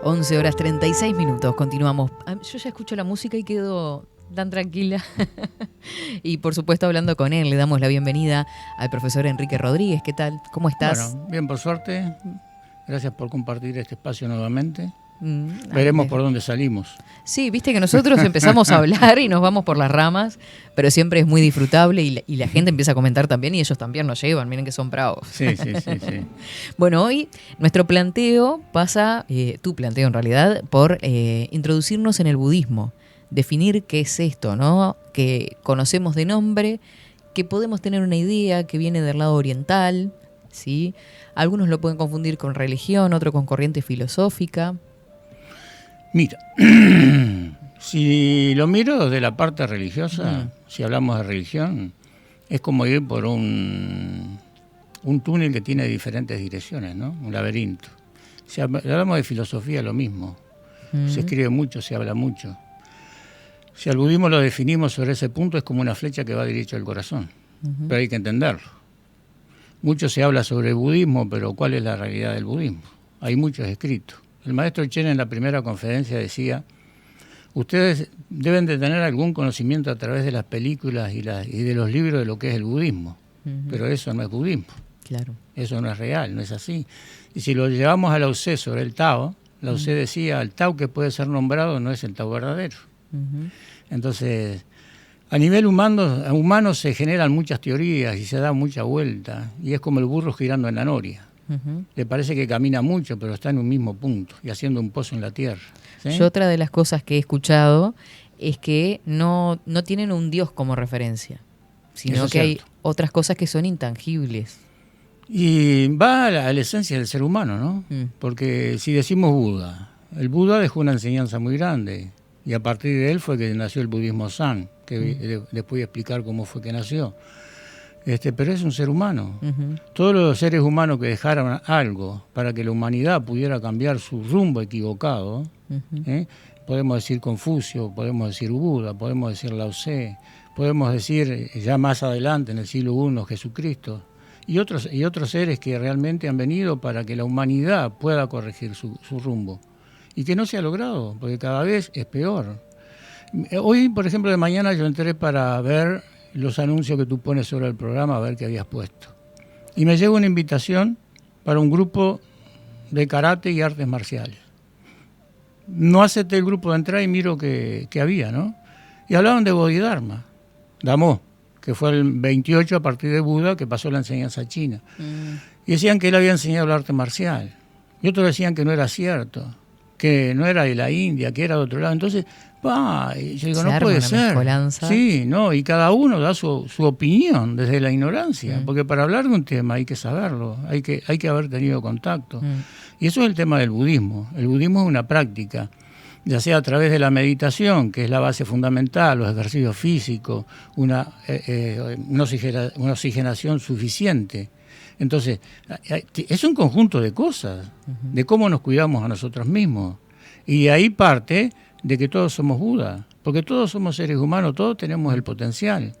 11 horas 36 minutos, continuamos. Yo ya escucho la música y quedo tan tranquila. Y por supuesto hablando con él, le damos la bienvenida al profesor Enrique Rodríguez. ¿Qué tal? ¿Cómo estás? Bueno, bien, por suerte. Gracias por compartir este espacio nuevamente. Veremos por dónde salimos. Sí, viste que nosotros empezamos a hablar y nos vamos por las ramas, pero siempre es muy disfrutable y la gente empieza a comentar también y ellos también nos llevan, miren que son bravos. Sí. Bueno, hoy nuestro planteo pasa, tu planteo en realidad, por introducirnos en el budismo, definir qué es esto, ¿no? Que conocemos de nombre, que podemos tener una idea que viene del lado oriental, ¿sí? Algunos lo pueden confundir con religión, otro con corriente filosófica. Mira, si lo miro desde la parte religiosa, si hablamos de religión, es como ir por un túnel que tiene diferentes direcciones, ¿no? Un laberinto. Si hablamos de filosofía, lo mismo. Se escribe mucho, se habla mucho. Si al budismo lo definimos sobre ese punto, es como una flecha que va derecho al corazón. Pero hay que entenderlo. Mucho se habla sobre el budismo, pero ¿cuál es la realidad del budismo? Hay muchos escritos. El maestro Chen en la primera conferencia decía: ustedes deben de tener algún conocimiento a través de las películas y de los libros de lo que es el budismo, pero eso no es budismo. Claro. Eso no es real, no es así. Y si lo llevamos a Lao Tse sobre el Tao, Lao Tse decía: el Tao que puede ser nombrado no es el Tao verdadero. Entonces, a nivel humano se generan muchas teorías y se da mucha vuelta, y es como el burro girando en la noria. Le parece que camina mucho, pero está en un mismo punto y haciendo un pozo en la tierra. ¿Sí? Yo otra de las cosas que he escuchado es que no tienen un Dios como referencia, sino que hay otras cosas que son intangibles. Y va a la esencia del ser humano, ¿no? Porque si decimos Buda, el Buda dejó una enseñanza muy grande y a partir de él fue que nació el budismo Zen, que les voy a explicar cómo fue que nació. Pero es un ser humano. Todos los seres humanos que dejaron algo para que la humanidad pudiera cambiar su rumbo equivocado, podemos decir Confucio, podemos decir Buda, podemos decir Lao Tse, podemos decir ya más adelante en el siglo I Jesucristo y otros seres que realmente han venido para que la humanidad pueda corregir su rumbo y que no se ha logrado, porque cada vez es peor. Hoy, por ejemplo, de mañana yo entré para ver los anuncios que tú pones sobre el programa, a ver qué habías puesto. Y me llegó una invitación para un grupo de karate y artes marciales. No acepté el grupo de entrada y miro que había, ¿no? Y hablaban de Bodhidharma, Damo, que fue el 28 a partir de Buda, que pasó la enseñanza china. Y decían que él había enseñado el arte marcial. Y otros decían que no era cierto, que no era de la India, que era de otro lado. Entonces, y yo digo, no puede ser. Mezcolanza. Sí, no, y cada uno da su opinión desde la ignorancia, porque para hablar de un tema hay que saberlo, hay que haber tenido contacto. Y eso es el tema del budismo. El budismo es una práctica, ya sea a través de la meditación, que es la base fundamental, los ejercicios físicos, una oxigenación suficiente. Entonces, es un conjunto de cosas, de cómo nos cuidamos a nosotros mismos. Y de ahí parte de que todos somos Buda, porque todos somos seres humanos, todos tenemos el potencial.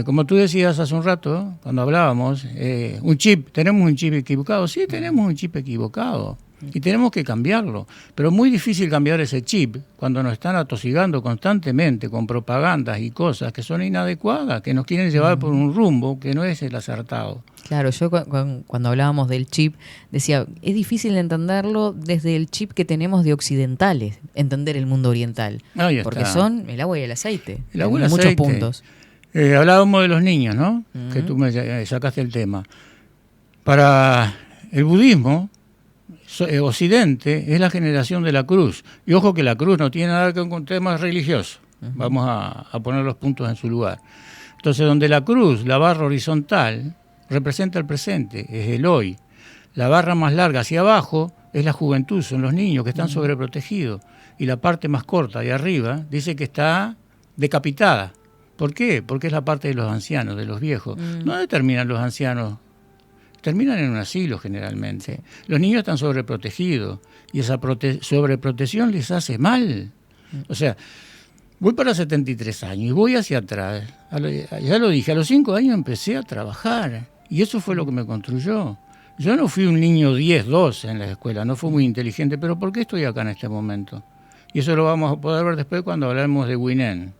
Como tú decías hace un rato, cuando hablábamos, tenemos un chip equivocado. Sí, tenemos un chip equivocado y tenemos que cambiarlo, pero es muy difícil cambiar ese chip cuando nos están atosigando constantemente con propagandas y cosas que son inadecuadas, que nos quieren llevar por un rumbo que no es el acertado. Claro, yo cuando hablábamos del chip decía, es difícil entenderlo desde el chip que tenemos de occidentales, entender el mundo oriental, porque son el agua y el aceite, en muchos puntos. Hablábamos de los niños, ¿no? Que tú me sacaste el tema. Para el budismo, Occidente es la generación de la cruz. Y ojo que la cruz no tiene nada que ver con temas religiosos. Vamos a poner los puntos en su lugar. Entonces, donde la cruz, la barra horizontal, representa el presente, es el hoy. La barra más larga hacia abajo es la juventud, son los niños que están sobreprotegidos. Y la parte más corta de arriba dice que está decapitada. ¿Por qué? Porque es la parte de los ancianos, de los viejos. ¿Dónde terminan los ancianos? Terminan en un asilo generalmente. Los niños están sobreprotegidos y esa sobreprotección les hace mal. O sea, voy para 73 años y voy hacia atrás. Ya lo dije, a los 5 años empecé a trabajar y eso fue lo que me construyó. Yo no fui un niño 10, 12 en la escuela, no fui muy inteligente, pero ¿por qué estoy acá en este momento? Y eso lo vamos a poder ver después cuando hablemos de Guinén,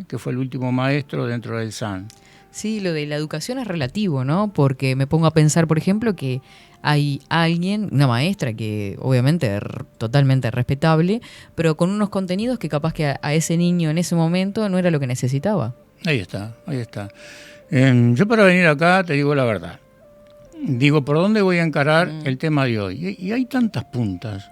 que fue el último maestro dentro del SAN. Sí, lo de la educación es relativo, ¿no? Porque me pongo a pensar, por ejemplo, que hay alguien, una maestra que obviamente totalmente respetable, pero con unos contenidos que capaz que a ese niño en ese momento no era lo que necesitaba. Ahí está, ahí está. Yo para venir acá te digo la verdad. Digo, ¿por dónde voy a encarar el tema de hoy? Y hay tantas puntas,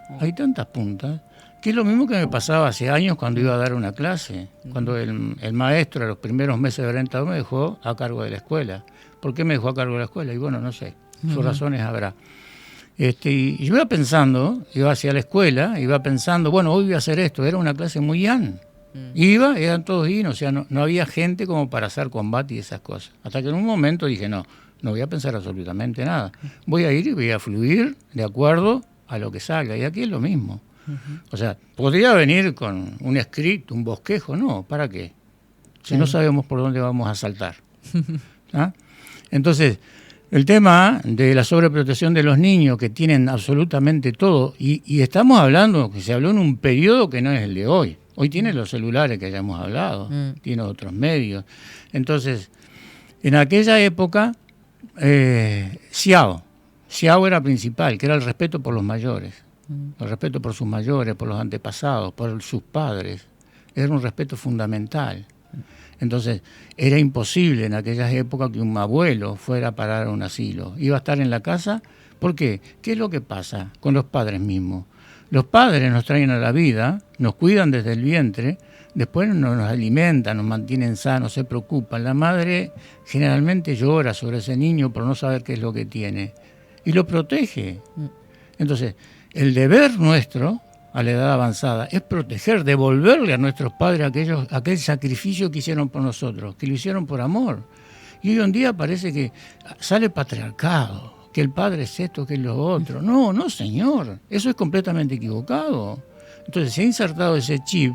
que es lo mismo que me pasaba hace años cuando iba a dar una clase, cuando el maestro a los primeros meses de orientador me dejó a cargo de la escuela. ¿Por qué me dejó a cargo de la escuela? Y bueno, no sé, sus razones habrá. Y yo iba pensando, iba hacia la escuela, iba pensando, bueno, hoy voy a hacer esto, era una clase muy llana. Eran todos dinos, o sea, no había gente como para hacer combate y esas cosas. Hasta que en un momento dije, no voy a pensar absolutamente nada. Voy a ir y voy a fluir de acuerdo a lo que salga. Y aquí es lo mismo. O sea, podría venir con un script, un bosquejo, no, ¿para qué? Si no sabemos por dónde vamos a saltar. ¿Ah? Entonces, el tema de la sobreprotección de los niños que tienen absolutamente todo, y estamos hablando, que se habló en un periodo que no es el de hoy. Hoy tiene los celulares que ya hemos hablado, tiene otros medios. Entonces, en aquella época, Xiao era principal, que era el respeto por los mayores, el respeto por sus mayores, por los antepasados, por sus padres. Era un respeto fundamental. Entonces, era imposible en aquellas épocas que un abuelo fuera a parar a un asilo. Iba a estar en la casa. ¿Por qué? ¿Qué es lo que pasa con los padres mismos? Los padres nos traen a la vida, nos cuidan desde el vientre, después nos alimentan, nos mantienen sanos, se preocupan. La madre generalmente llora sobre ese niño por no saber qué es lo que tiene y lo protege. Entonces, el deber nuestro a la edad avanzada es proteger, devolverle a nuestros padres aquel sacrificio que hicieron por nosotros, que lo hicieron por amor. Y hoy en día parece que sale patriarcado, que el padre es esto, que es lo otro. No, señor, eso es completamente equivocado. Entonces se ha insertado ese chip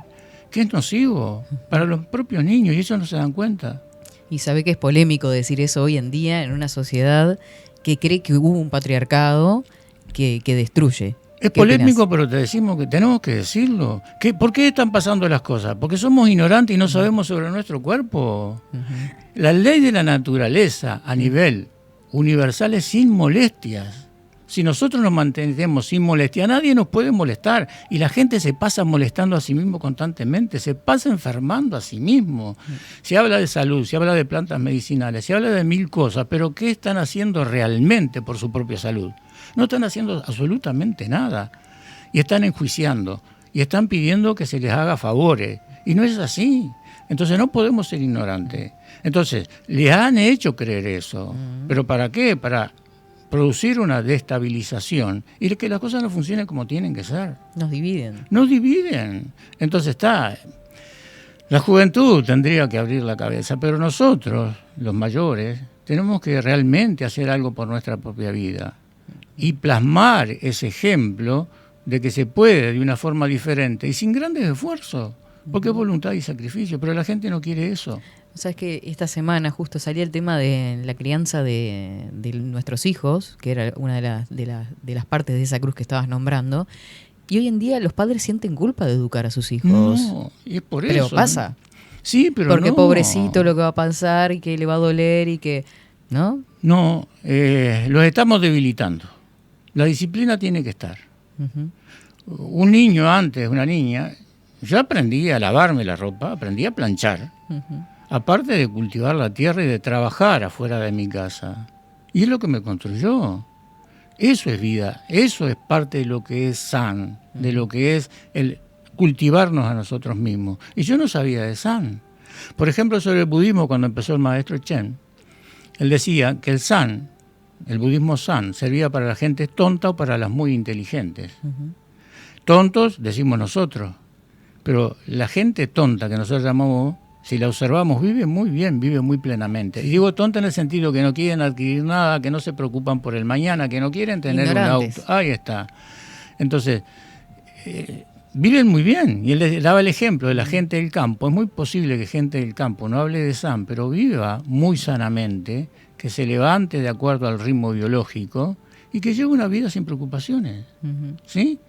que es nocivo para los propios niños y ellos no se dan cuenta. Y sabe que es polémico decir eso hoy en día en una sociedad que cree que hubo un patriarcado que destruye. Es polémico, pero te decimos que tenemos que decirlo. ¿Por qué están pasando las cosas? Porque somos ignorantes y no sabemos sobre nuestro cuerpo. La ley de la naturaleza a nivel universal es sin molestias. Si nosotros nos mantenemos sin molestia, nadie nos puede molestar. Y la gente se pasa molestando a sí mismo constantemente, se pasa enfermando a sí mismo. Se habla de salud, se habla de plantas medicinales, se habla de 1000 cosas, pero ¿qué están haciendo realmente por su propia salud? No están haciendo absolutamente nada. Y están enjuiciando, y están pidiendo que se les haga favores. Y no es así. Entonces no podemos ser ignorantes. Entonces, les han hecho creer eso. ¿Pero para qué? Para producir una destabilización y que las cosas no funcionen como tienen que ser. Nos dividen. Entonces la juventud tendría que abrir la cabeza, pero nosotros, los mayores, tenemos que realmente hacer algo por nuestra propia vida y plasmar ese ejemplo de que se puede de una forma diferente y sin grandes esfuerzos, porque es voluntad y sacrificio, pero la gente no quiere eso. Sabes que esta semana justo salía el tema de la crianza de nuestros hijos, que era una de las partes de esa cruz que estabas nombrando, y hoy en día los padres sienten culpa de educar a sus hijos. No, y es por pero eso. Pasa. Sí, pero porque no. Pobrecito lo que va a pasar y que le va a doler y que... ¿No? No, los estamos debilitando. La disciplina tiene que estar. Un niño antes, una niña, yo aprendí a lavarme la ropa, aprendí a planchar. Aparte de cultivar la tierra y de trabajar afuera de mi casa. Y es lo que me construyó. Eso es vida, eso es parte de lo que es San, de lo que es el cultivarnos a nosotros mismos. Y yo no sabía de San. Por ejemplo, sobre el budismo, cuando empezó el maestro Chen, él decía que el San, el budismo San, servía para la gente tonta o para las muy inteligentes. Tontos, decimos nosotros, pero la gente tonta que nosotros llamamos, si la observamos, vive muy bien, vive muy plenamente. Y digo tonta en el sentido que no quieren adquirir nada, que no se preocupan por el mañana, que no quieren tener ignorantes. un auto. Ahí está. Entonces, viven muy bien. Y él les daba el ejemplo de la gente del campo. Es muy posible que gente del campo no hable de San, pero viva muy sanamente, que se levante de acuerdo al ritmo biológico y que lleve una vida sin preocupaciones. ¿Sí?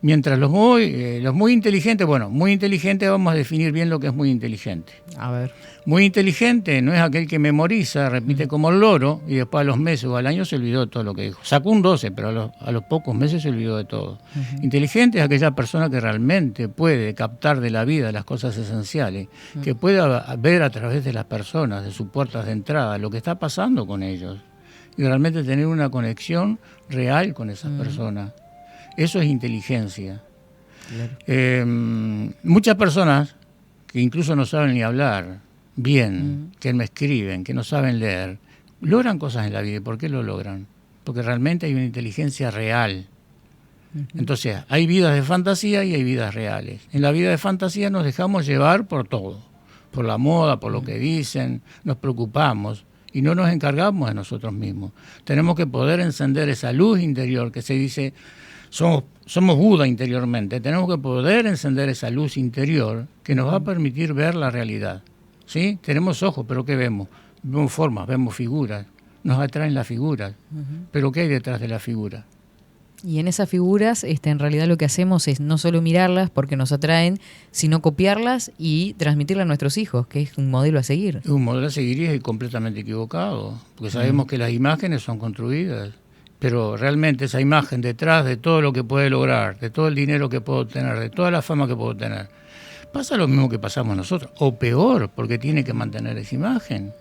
Mientras los muy inteligentes, bueno, muy inteligente vamos a definir bien lo que es muy inteligente. A ver. Muy inteligente no es aquel que memoriza, repite como el loro y después a los meses o al año se olvidó de todo lo que dijo. Sacó un 12, pero a los pocos meses se olvidó de todo. Inteligente es aquella persona que realmente puede captar de la vida las cosas esenciales, que pueda ver a través de las personas, de sus puertas de entrada, lo que está pasando con ellos y realmente tener una conexión real con esas personas. Eso es inteligencia. Claro. Muchas personas que incluso no saben ni hablar bien, que me escriben, que no saben leer, logran cosas en la vida. ¿Y por qué lo logran? Porque realmente hay una inteligencia real. Entonces, hay vidas de fantasía y hay vidas reales. En la vida de fantasía nos dejamos llevar por todo, por la moda, por lo que dicen, nos preocupamos y no nos encargamos de nosotros mismos. Tenemos que poder encender esa luz interior que se dice... Somos Buda interiormente, tenemos que poder encender esa luz interior que nos va a permitir ver la realidad. ¿Sí? Tenemos ojos, pero ¿qué vemos? Vemos formas, vemos figuras, nos atraen las figuras, pero ¿qué hay detrás de las figuras? Y en esas figuras, en realidad lo que hacemos es no solo mirarlas porque nos atraen, sino copiarlas y transmitirlas a nuestros hijos, que es un modelo a seguir. Es un modelo a seguir y es completamente equivocado, porque sabemos que las imágenes son construidas. Pero realmente esa imagen detrás de todo lo que puede lograr, de todo el dinero que puedo obtener, de toda la fama que puedo obtener, pasa lo mismo que pasamos nosotros, o peor, porque tiene que mantener esa imagen.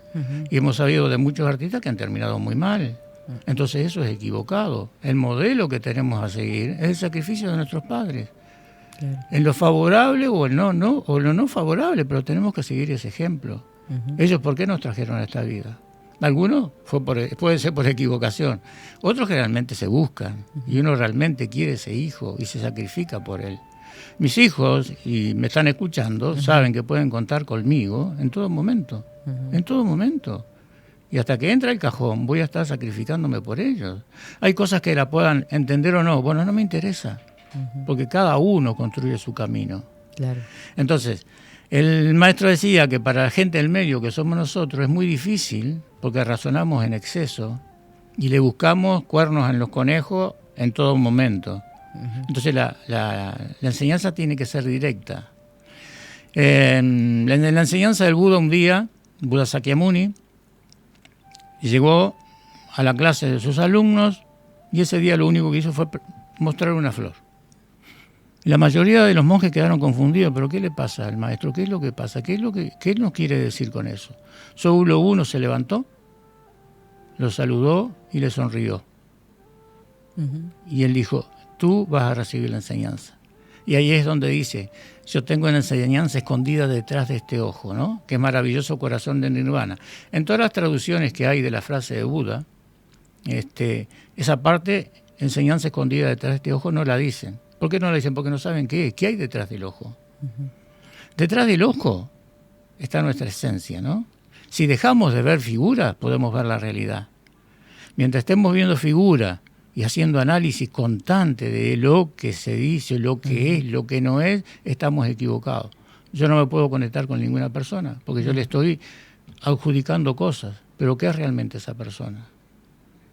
Y hemos sabido de muchos artistas que han terminado muy mal. Entonces eso es equivocado. El modelo que tenemos a seguir es el sacrificio de nuestros padres. Claro. En lo favorable o en o lo no favorable, pero tenemos que seguir ese ejemplo. Ellos, ¿por qué nos trajeron a esta vida? Algunos puede ser por equivocación, otros generalmente se buscan y uno realmente quiere ese hijo y se sacrifica por él. Mis hijos, y me están escuchando, saben que pueden contar conmigo en todo momento, en todo momento. Y hasta que entra el cajón voy a estar sacrificándome por ellos. Hay cosas que la puedan entender o no, bueno, no me interesa, porque cada uno construye su camino. Claro. Entonces, el maestro decía que para la gente del medio que somos nosotros es muy difícil porque razonamos en exceso y le buscamos cuernos en los conejos en todo momento. Entonces la enseñanza tiene que ser directa. En la enseñanza del Buda un día, Buda Sakyamuni, llegó a la clase de sus alumnos y ese día lo único que hizo fue mostrar una flor. La mayoría de los monjes quedaron confundidos, pero ¿qué le pasa al maestro? ¿Qué es lo que pasa? ¿Qué nos quiere decir con eso? Solo uno se levantó, lo saludó y le sonrió. Y él dijo, tú vas a recibir la enseñanza. Y ahí es donde dice, yo tengo una enseñanza escondida detrás de este ojo, ¿no? Qué maravilloso corazón de Nirvana. En todas las traducciones que hay de la frase de Buda, esa parte, enseñanza escondida detrás de este ojo, no la dicen. ¿Por qué no la dicen? Porque no saben qué es. ¿Qué hay detrás del ojo? Detrás del ojo está nuestra esencia, ¿no? Si dejamos de ver figuras, podemos ver la realidad. Mientras estemos viendo figuras y haciendo análisis constante de lo que se dice, lo que es, lo que no es, estamos equivocados. Yo no me puedo conectar con ninguna persona, porque yo le estoy adjudicando cosas. Pero ¿qué es realmente esa persona?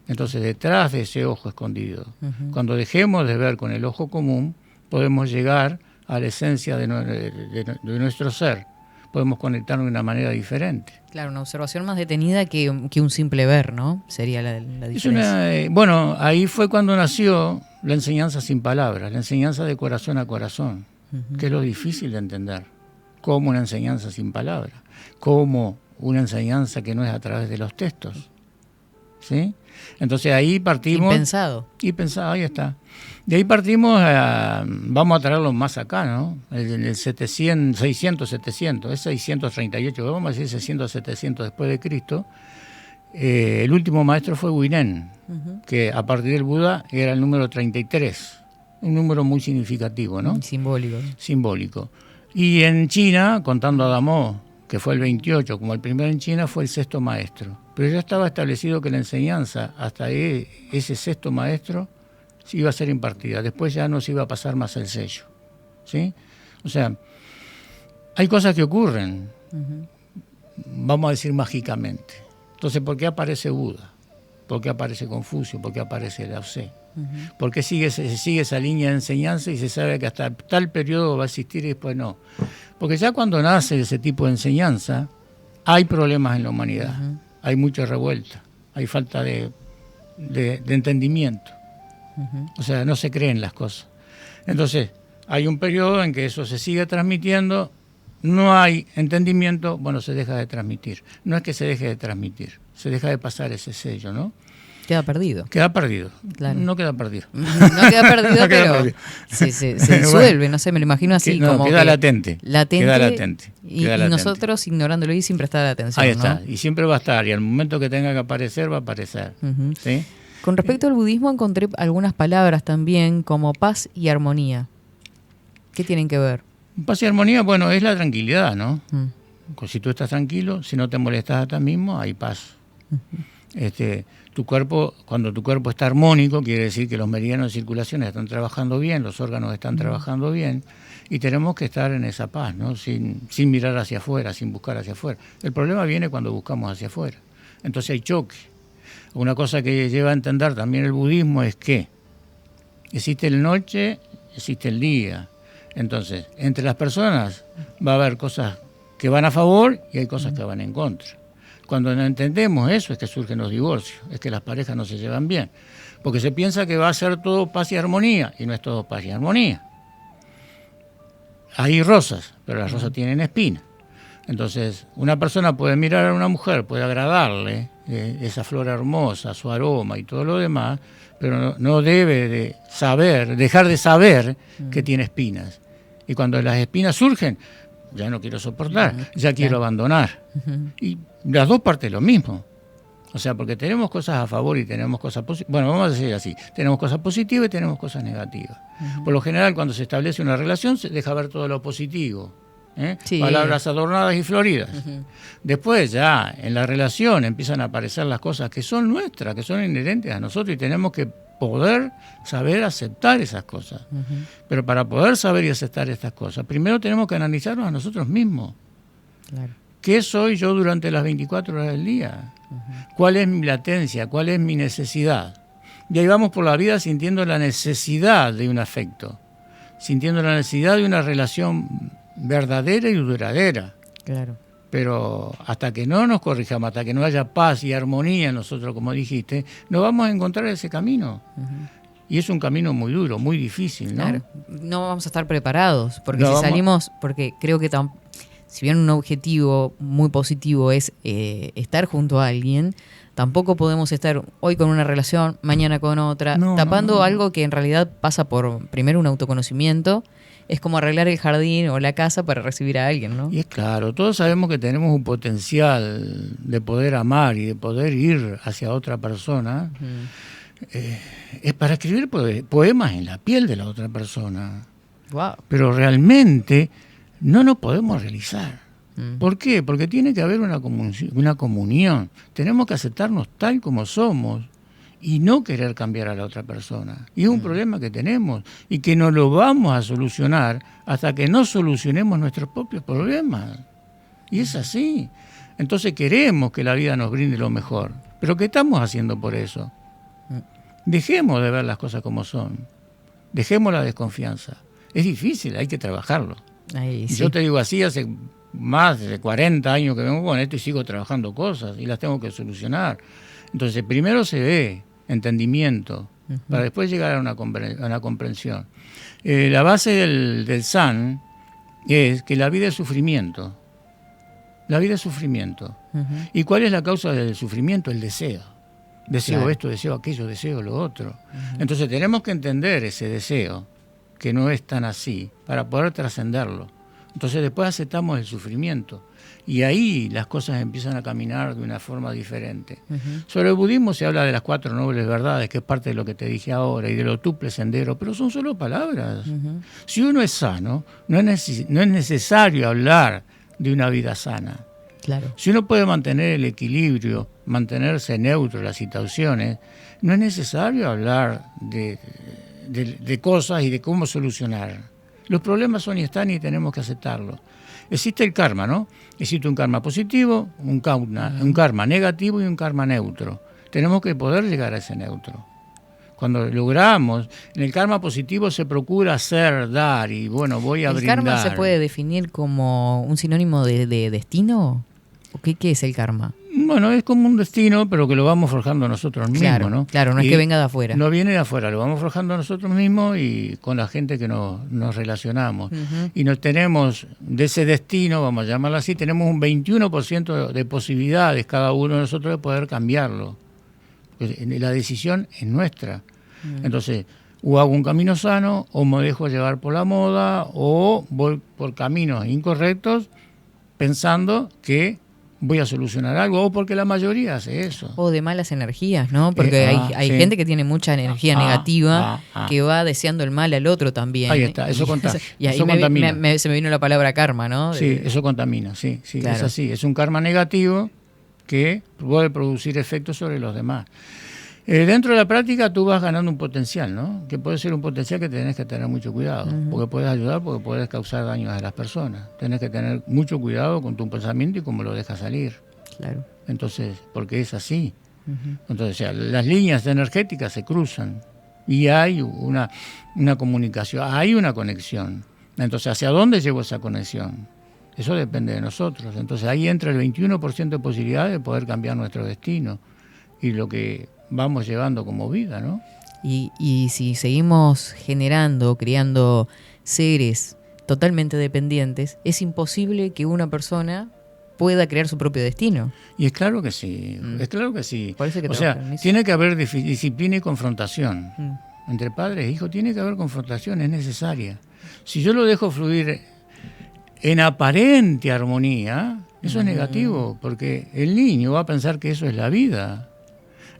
Entonces, detrás de ese ojo escondido, cuando dejemos de ver con el ojo común, podemos llegar a la esencia de nuestro ser. Podemos conectarnos de una manera diferente. Claro, una observación más detenida que un simple ver, ¿no? Sería la diferencia. Bueno, ahí fue cuando nació la enseñanza sin palabras, la enseñanza de corazón a corazón, que es lo difícil de entender. Cómo una enseñanza sin palabras, cómo una enseñanza que no es a través de los textos. ¿Sí? Entonces ahí partimos... Y pensado, ahí está. De ahí partimos, vamos a traerlo más acá, ¿no? El 600, 700, es 638, vamos a decir 600, 700 después de Cristo. El último maestro fue Huinén, que a partir del Buda era el número 33, un número muy significativo, ¿no? Simbólico. Simbólico. Y en China, contando a Damo, que fue el 28, como el primero en China, fue el sexto maestro. Pero ya estaba establecido que la enseñanza hasta ese sexto maestro iba a ser impartida. Después ya no se iba a pasar más el sello. ¿Sí? O sea, hay cosas que ocurren, vamos a decir mágicamente. Entonces, ¿por qué aparece Buda? ¿Por qué aparece Confucio? ¿Por qué aparece Lao Tse? ¿Por qué se sigue esa línea de enseñanza y se sabe que hasta tal periodo va a existir y después no? Porque ya cuando nace ese tipo de enseñanza, hay problemas en la humanidad, hay mucha revuelta, hay falta de entendimiento. O sea, no se creen las cosas. Entonces, hay un periodo en que eso se sigue transmitiendo, no hay entendimiento, bueno, se deja de transmitir. No es que se deje de transmitir, se deja de pasar ese sello, ¿no? Queda perdido. Queda perdido. Claro. No queda perdido. No queda perdido, No queda pero perdido. se disuelve, bueno, no sé, me lo imagino así. Como queda que latente. Queda latente. Y nosotros ignorándolo y sin prestar atención. Ahí está. ¿no? Y siempre va a estar. Y al momento que tenga que aparecer, va a aparecer. ¿Sí? Con respecto al budismo encontré algunas palabras también como paz y armonía. ¿Qué tienen que ver? Paz y armonía, bueno, es la tranquilidad, ¿no? Si tú estás tranquilo, si no te molestas a ti mismo, hay paz. Tu cuerpo, cuando tu cuerpo está armónico, quiere decir que los meridianos de circulación están trabajando bien, los órganos están trabajando bien, y tenemos que estar en esa paz, ¿no? Sin mirar hacia afuera, sin buscar hacia afuera. El problema viene cuando buscamos hacia afuera. Entonces hay choque. Una cosa que lleva a entender también el budismo es que existe la noche, existe el día. Entonces, entre las personas va a haber cosas que van a favor y hay cosas que van en contra. Cuando no entendemos eso es que surgen los divorcios, es que las parejas no se llevan bien. Porque se piensa que va a ser todo paz y armonía, y no es todo paz y armonía. Hay rosas, pero las rosas tienen espinas. Entonces, una persona puede mirar a una mujer, puede agradarle esa flor hermosa, su aroma y todo lo demás, pero no debe de dejar de saber que tiene espinas. Y cuando las espinas surgen, ya no quiero soportar, ya quiero abandonar. Y las dos partes lo mismo. O sea, porque tenemos cosas a favor y tenemos cosas positivas. Bueno, vamos a decir así, tenemos cosas positivas y tenemos cosas negativas. Por lo general, cuando se establece una relación, se deja ver todo lo positivo. Sí. Palabras adornadas y floridas. Después ya en la relación empiezan a aparecer las cosas que son nuestras, que son inherentes a nosotros y tenemos que poder saber aceptar esas cosas. Pero para poder saber y aceptar estas cosas, primero tenemos que analizarnos a nosotros mismos. Claro. ¿Qué soy yo durante las 24 horas del día? ¿Cuál es mi latencia? ¿Cuál es mi necesidad? Y ahí vamos por la vida sintiendo la necesidad de un afecto, sintiendo la necesidad de una relación verdadera y duradera. Claro. Pero hasta que no nos corrijamos, hasta que no haya paz y armonía en nosotros, como dijiste, no vamos a encontrar ese camino. Y es un camino muy duro, muy difícil, ¿no? Claro. No vamos a estar preparados, porque si salimos, porque creo que si bien un objetivo muy positivo es estar junto a alguien, tampoco podemos estar hoy con una relación, mañana con otra, tapando algo que en realidad pasa por primero un autoconocimiento. Es como arreglar el jardín o la casa para recibir a alguien, ¿no? Y es claro, todos sabemos que tenemos un potencial de poder amar y de poder ir hacia otra persona. Es para escribir poemas en la piel de la otra persona. Wow. Pero realmente no nos podemos realizar. ¿Por qué? Porque tiene que haber una comunión. Tenemos que aceptarnos tal como somos y no querer cambiar a la otra persona. Y es un problema que tenemos y que no lo vamos a solucionar hasta que no solucionemos nuestros propios problemas. Y es así. Entonces queremos que la vida nos brinde lo mejor. ¿Pero qué estamos haciendo por eso? Dejemos de ver las cosas como son. Dejemos la desconfianza. Es difícil, hay que trabajarlo. Ahí, sí. Yo te digo así, hace más de 40 años que vengo con esto y sigo trabajando cosas y las tengo que solucionar. Entonces primero se ve entendimiento, para después llegar a una comprensión. La base del Zen es que la vida es sufrimiento. La vida es sufrimiento. ¿Y cuál es la causa del sufrimiento? El deseo. Deseo esto, deseo aquello, deseo lo otro. Entonces tenemos que entender ese deseo, que no es tan así, para poder trascenderlo. Entonces después aceptamos el sufrimiento. Y ahí las cosas empiezan a caminar de una forma diferente. Sobre el budismo se habla de las 4 nobles verdades, que es parte de lo que te dije ahora, y de lo tuple sendero, pero son solo palabras. Si uno es sano, no es necesario hablar de una vida sana. Claro. Si uno puede mantener el equilibrio, mantenerse neutro en las situaciones, no es necesario hablar de cosas y de cómo solucionar. Los problemas son y están y tenemos que aceptarlos. Existe el karma, ¿no? Existe un karma positivo, un karma negativo y un karma neutro. tenemos que poder llegar a ese neutro. Cuando logramos, en el karma positivo se procura hacer, dar y bueno, voy a brindar. ¿El karma se puede definir como un sinónimo de destino? ¿O qué es el karma? Bueno, es como un destino, pero que lo vamos forjando nosotros mismos, ¿no? Claro, no es que venga de afuera. No viene de afuera, lo vamos forjando nosotros mismos y con la gente que nos relacionamos. Y nos tenemos, de ese destino, vamos a llamarlo así, tenemos un 21% de posibilidades cada uno de nosotros de poder cambiarlo. La decisión es nuestra. Entonces, o hago un camino sano, o me dejo llevar por la moda, o voy por caminos incorrectos pensando que voy a solucionar algo, o porque la mayoría hace eso. O de malas energías, ¿no? Porque hay sí. gente que tiene mucha energía negativa que va deseando el mal al otro también. Ahí está, eso contamina. Y ahí se me vino la palabra karma, ¿no? Sí, eso contamina, sí, claro. Es así. Es un karma negativo que puede producir efectos sobre los demás. Dentro de la práctica tú vas ganando un potencial, ¿no? Que puede ser un potencial que tenés que tener mucho cuidado, porque puedes ayudar, porque puedes causar daños a las personas. Tenés que tener mucho cuidado con tu pensamiento y cómo lo dejas salir. Claro. Entonces, porque es así. Entonces, o sea, las líneas energéticas se cruzan y hay una comunicación, hay una conexión. Entonces, ¿hacia dónde llevo esa conexión? Eso depende de nosotros. Entonces, ahí entra el 21% de posibilidades de poder cambiar nuestro destino y lo que vamos llevando como vida, ¿no? Y si seguimos creando seres totalmente dependientes, es imposible que una persona pueda crear su propio destino. Y es claro que sí, es claro que sí. O sea, tiene que haber disciplina y confrontación. Entre padres e hijos tiene que haber confrontación, es necesaria. Si yo lo dejo fluir en aparente armonía, eso es negativo, porque el niño va a pensar que eso es la vida.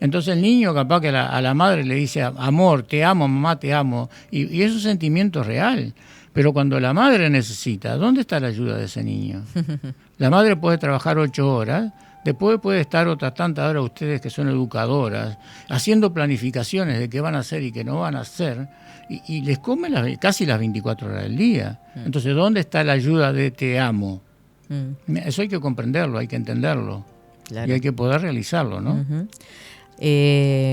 Entonces el niño capaz que a la madre le dice amor, te amo, mamá, te amo, y es un sentimiento real. Pero cuando la madre necesita, ¿dónde está la ayuda de ese niño? La madre puede trabajar 8 horas, después puede estar otras tantas horas ustedes que son educadoras, haciendo planificaciones de qué van a hacer y qué no van a hacer, y les come casi las 24 horas del día. Entonces, ¿dónde está la ayuda de te amo? Eso hay que comprenderlo, hay que entenderlo, claro. Y hay que poder realizarlo, ¿no?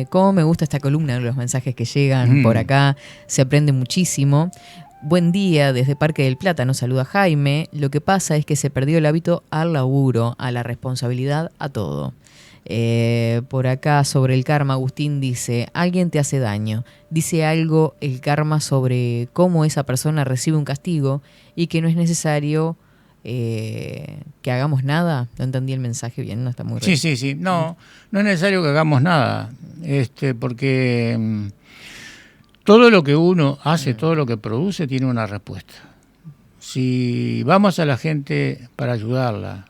Cómo me gusta esta columna, los mensajes que llegan por acá, se aprende muchísimo. Buen día, desde Parque del Plata nos saluda Jaime. Lo que pasa es que se perdió el hábito al laburo, a la responsabilidad, a todo. Por acá sobre el karma, Agustín dice, alguien te hace daño. Dice algo el karma sobre cómo esa persona recibe un castigo y que no es necesario que hagamos nada. No entendí el mensaje bien, no está muy Sí. No es necesario que hagamos nada, porque todo lo que uno hace, todo lo que produce tiene una respuesta. Si vamos a la gente para ayudarla,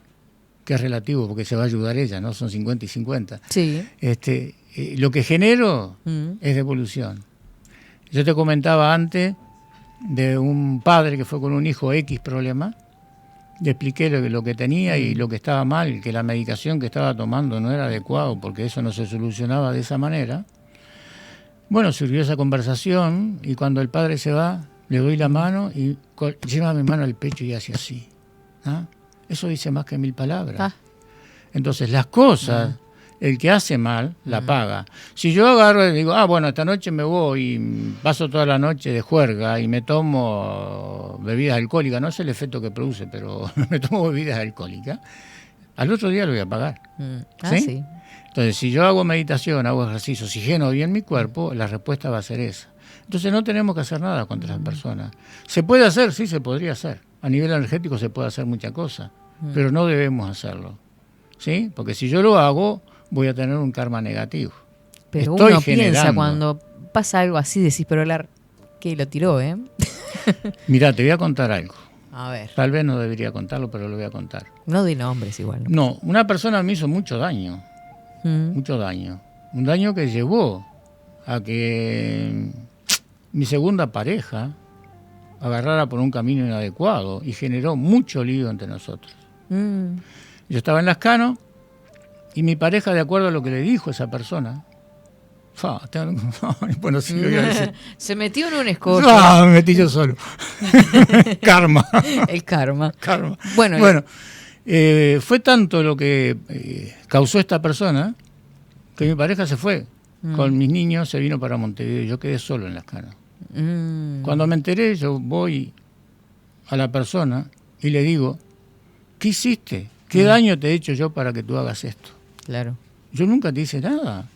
que es relativo porque se va a ayudar ella, ¿no? Son 50 y 50. Sí. Lo que genero es devolución. Yo te comentaba antes de un padre que fue con un hijo X problema. Le expliqué lo que tenía y lo que estaba mal, que la medicación que estaba tomando no era adecuado porque eso no se solucionaba de esa manera. Bueno, surgió esa conversación y cuando el padre se va, le doy la mano y lleva mi mano al pecho y hace así. ¿Ah? Eso dice más que 1000 palabras. Entonces las cosas, el que hace mal, la paga. Si yo agarro y digo, bueno, esta noche me voy y paso toda la noche de juerga y me tomo bebidas alcohólicas, no sé el efecto que produce, pero me tomo bebidas alcohólicas, al otro día lo voy a pagar. ¿Sí? Entonces, si yo hago meditación, hago ejercicio, oxigeno bien mi cuerpo, la respuesta va a ser esa. Entonces no tenemos que hacer nada contra las personas. ¿Se puede hacer? Sí, se podría hacer. A nivel energético se puede hacer mucha cosa, pero no debemos hacerlo. ¿Sí? Porque si yo lo hago, voy a tener un karma negativo. Pero uno piensa cuando pasa algo así, decís, pero que lo tiró, ¿eh? Mirá, te voy a contar algo. A ver. Tal vez no debería contarlo, pero lo voy a contar. No de nombres igual. No, una persona me hizo mucho daño. Mucho daño. Un daño que llevó a que mi segunda pareja agarrara por un camino inadecuado y generó mucho lío entre nosotros. Yo estaba en Lascano y mi pareja, de acuerdo a lo que le dijo esa persona, bueno, sí, lo voy a decir. Se metió en un escollo. Me metí yo solo. Karma. El karma. Bueno, fue tanto lo que causó esta persona que mi pareja se fue con mis niños, se vino para Montevideo, yo quedé solo en Las Canas. Cuando me enteré, yo voy a la persona y le digo, ¿qué hiciste? ¿Qué daño te he hecho yo para que tú hagas esto? Claro. Yo nunca te hice nada.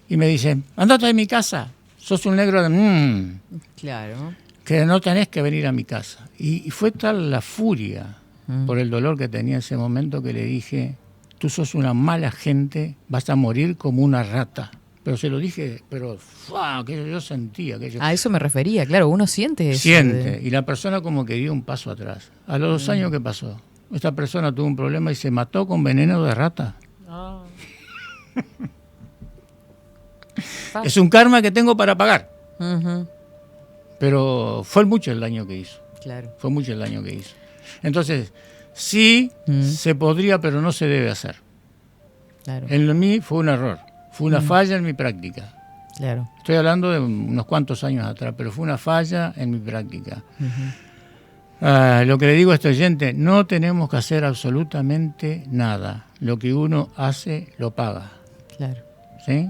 Y me dice, andate de mi casa, sos un negro de... Claro. Que no tenés que venir a mi casa. Y fue tal la furia por el dolor que tenía en ese momento que le dije, tú sos una mala gente, vas a morir como una rata. Pero se lo dije, pero que yo sentía. Que yo... A eso me refería, claro, uno siente eso. Siente, y la persona como que dio un paso atrás. A los 2 años, ¿qué pasó? Esta persona tuvo un problema y se mató con veneno de rata. Es un karma que tengo para pagar. Pero fue mucho el daño que hizo. Claro. Fue mucho el daño que hizo. Entonces, sí se podría, pero no se debe hacer. Claro. En mí fue un error. Fue una falla en mi práctica. Claro. Estoy hablando de unos cuantos años atrás, pero fue una falla en mi práctica. Lo que le digo a este oyente, no tenemos que hacer absolutamente nada. Lo que uno hace, lo paga. Claro. ¿Sí?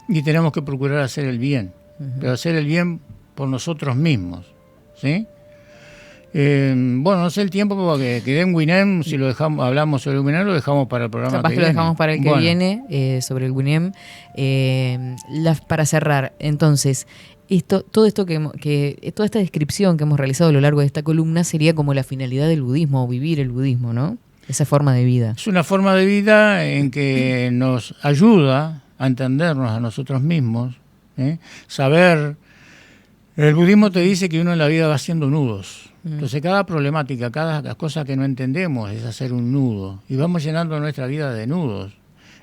Y tenemos que procurar hacer el bien, pero hacer el bien por nosotros mismos. ¿Sí? Bueno, no sé el tiempo porque quedé en WINEM, si lo dejamos, hablamos sobre el WINEM, lo dejamos para el programa Capaz que lo dejamos para el que viene, sobre el WINEM. Para cerrar, entonces, toda esta descripción que hemos realizado a lo largo de esta columna sería como la finalidad del budismo, o vivir el budismo, ¿no? Esa forma de vida. Es una forma de vida en que nos ayuda a entendernos a nosotros mismos, saber. El budismo te dice que uno en la vida va haciendo nudos. Entonces cada problemática, cada cosa que no entendemos es hacer un nudo. Y vamos llenando nuestra vida de nudos.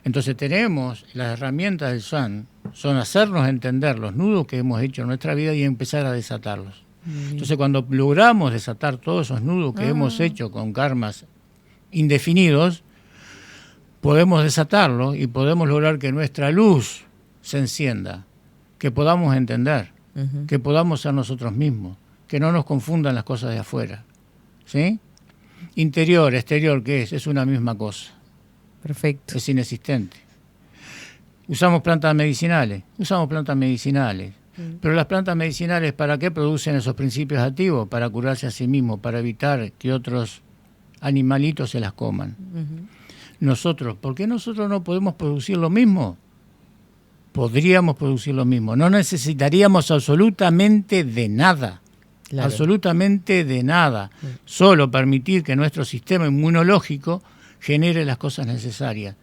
Entonces tenemos las herramientas del Zen, son hacernos entender los nudos que hemos hecho en nuestra vida y empezar a desatarlos. Entonces cuando logramos desatar todos esos nudos que hemos hecho con karmas indefinidos, podemos desatarlos y podemos lograr que nuestra luz se encienda, que podamos entender, que podamos ser nosotros mismos, que no nos confundan las cosas de afuera. ¿Sí? Interior, exterior, ¿qué es? Es una misma cosa. Perfecto. Es inexistente. Usamos plantas medicinales, pero las plantas medicinales, ¿para qué producen esos principios activos? Para curarse a sí mismos, para evitar que otros animalitos se las coman. Nosotros, ¿por qué nosotros no podemos producir lo mismo? Podríamos producir lo mismo. No necesitaríamos absolutamente de nada. Claro. Absolutamente de nada. Solo permitir que nuestro sistema inmunológico genere las cosas necesarias.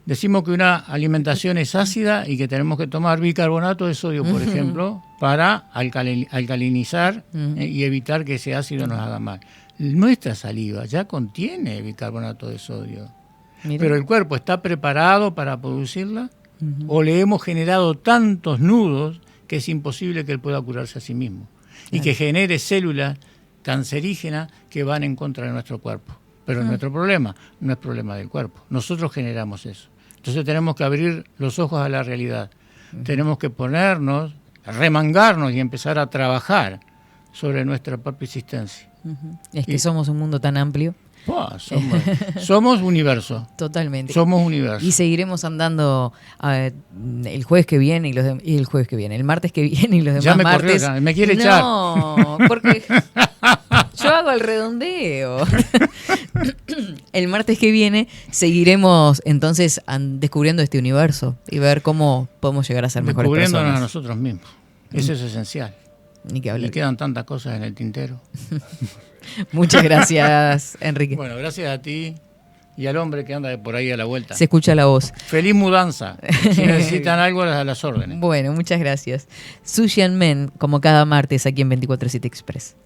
Decimos que una alimentación es ácida y que tenemos que tomar bicarbonato de sodio, por ejemplo, para alcalinizar y evitar que ese ácido nos haga mal. Nuestra saliva ya contiene bicarbonato de sodio. Mira. Pero el cuerpo está preparado para producirla o le hemos generado tantos nudos que es imposible que él pueda curarse a sí mismo y que genere células cancerígenas que van en contra de nuestro cuerpo. Pero nuestro problema no es problema del cuerpo. Nosotros generamos eso. Entonces tenemos que abrir los ojos a la realidad. Tenemos que ponernos, remangarnos y empezar a trabajar sobre nuestra propia existencia. Es que somos un mundo tan amplio. Somos universo. Totalmente. Somos universo. Y seguiremos andando el jueves que viene y el jueves que viene, el martes que viene y los demás ya me martes. Corrió, me quiere echar. No, porque yo hago el redondeo. El martes que viene seguiremos entonces descubriendo este universo y ver cómo podemos llegar a ser mejores personas. Descubriéndonos a nosotros mismos. Eso es esencial. Ni que hablar. Me quedan tantas cosas en el tintero. Muchas gracias, Enrique. Bueno, gracias a ti y al hombre que anda por ahí a la vuelta. Se escucha la voz. Feliz mudanza. Si necesitan algo, a las órdenes. Bueno, muchas gracias. Sushian Men, como cada martes aquí en 24/7 Express.